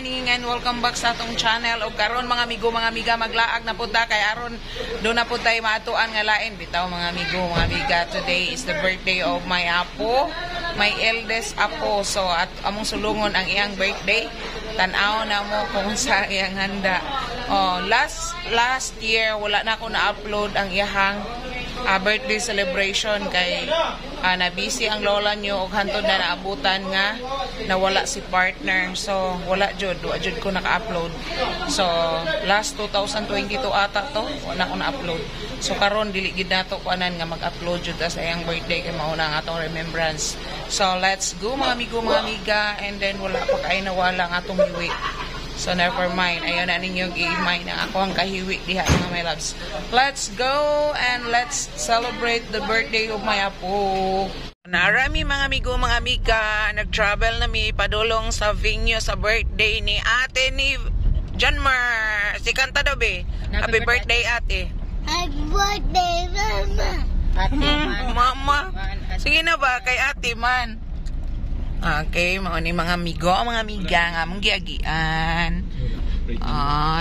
morning and welcome back sa atong channel. O karon mga amigo, mga amiga, maglaag na punta kay aron do na punta maatuan nga lain. Bitaw mga amigo, mga amiga, today is the birthday of my apo, my eldest apo. So at among sulungon ang iyang birthday. Tan-aw na mo kung sa iyang handa. Oh, last year wala na ako na-upload ang iyang birthday celebration kay na busy ang lola nyo og hantod na naabutan nga nawala si partner, so wala jud ko naka-upload. So last 2022 ata to wala ko na-upload, so karon dili gid nato kuanan nga mag-upload jud sa iyang birthday kay mao na ang atong remembrance. So let's go mga amigo, mga amiga, and then wala pa kay nawala ang atong hiwi. So never mind, ayaw na ninyong i-mind na ako ang kahiwi diha mga my loves. Let's go and let's celebrate the birthday of my apo. Narami mga amigo, mga amiga, nag-travel na mi padulong sa venue sa birthday ni ate ni Janmar. Si kanta daw be. Happy birthday ate. Happy birthday mama. Mama. Sige na ba kay ate man. Okay, mga ni mga amigo, mga amiga nga mong giagian.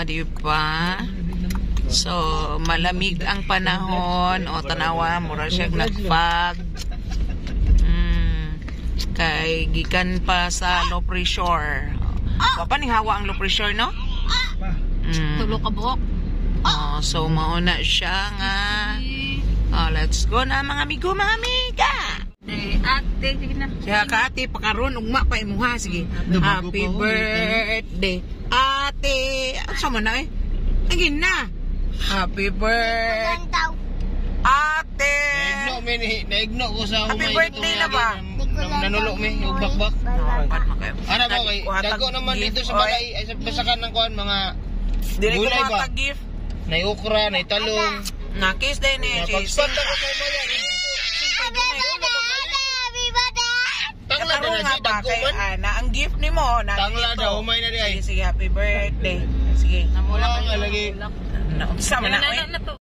Di ba? So, malamig ang panahon. O, tanawa, mura siya nagpag. Kay gikan pa sa low pressure. Paano hawa ang low pressure, no? Tulo ka buhok. So, mauna siya nga. Let's go na mga amigo, mga amiga. Ate, sige na. Kaya ka ate, pakaroon, ugma pa imuha. Sige. Happy birthday, ate. Sama na eh. Agin na. Happy birthday, ate. Naigno ko sa Happy birthday na ba? Nanulok mi, yung bakbak. Ano ba kay dago naman dito sa balay ay sa basakan ng kuan mga Dili ko gulay ba? gift. Nay okra, nay talong. Nakis din eh. Pagspanta ko kay Maya. Tangla na na si dago man. Na ang gift ni mo na Tangla daw umay na di ay. Sige, happy birthday. Sige. Namula ka lagi. Sama na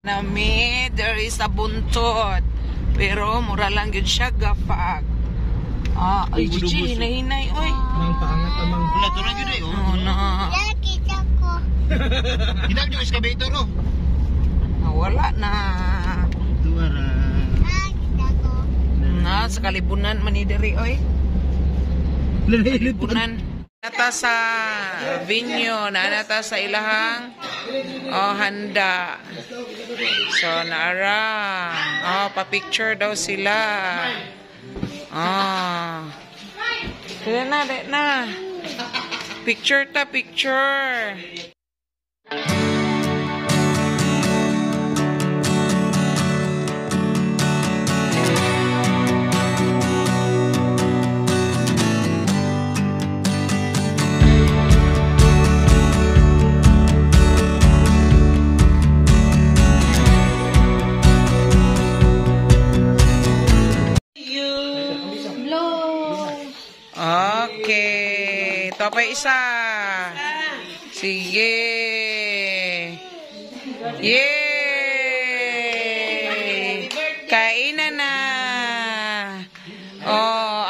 Nami, there is a buntot. Pero mura lang yun siya gapag. Ay, Gigi, hinay-hinay, oy. Mang paangat amang pula to na gyud ay. Oh, no. Kita ko. Hinag yung excavator no. Wala na. Tuara. Kita ko. Sa kalibunan manidiri, oy. Kalibunan. Nata sa venue, nata sa ilahang handa. So, naara. Pa-picture daw sila. Dili na. Picture ta, picture. Okay. Ito pa isa. Sige. Yay! Kainan na.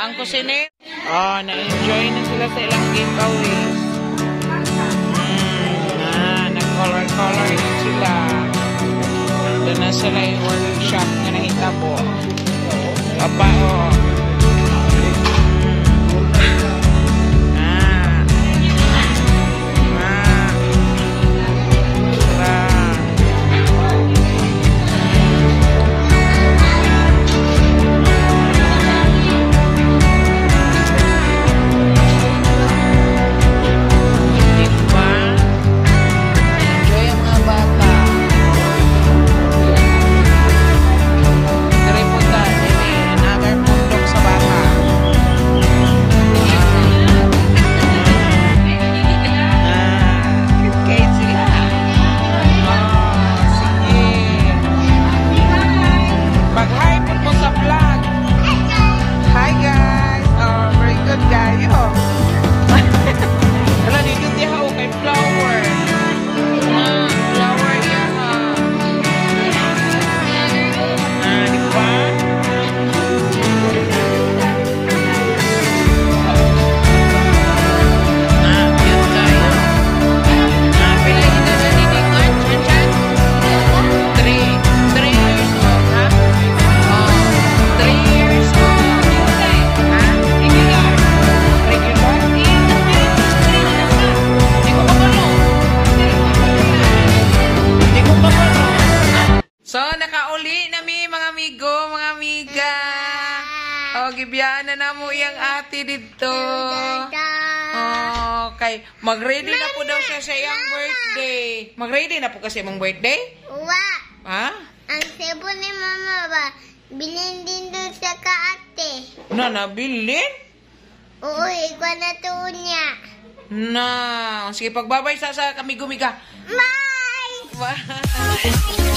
Ang kusinit. Na-enjoy na sila sa ilang giveaways. Nag-color na sila. Doon na sila yung workshop na nakita po. Papa, Another Oh, gibiyaan na mo iyang ate dito. Dada. Okay. Mag-ready na po daw siya sa iyang birthday. Mag-ready na po kasi mong birthday? Uwa. Ha? Ang sebo ni mama ba? Bilhin din doon sa kaate. Na, nabilin? Oo, ikaw na to niya. Na. Sige, pagbabay sa kami gumiga. Bye! Bye.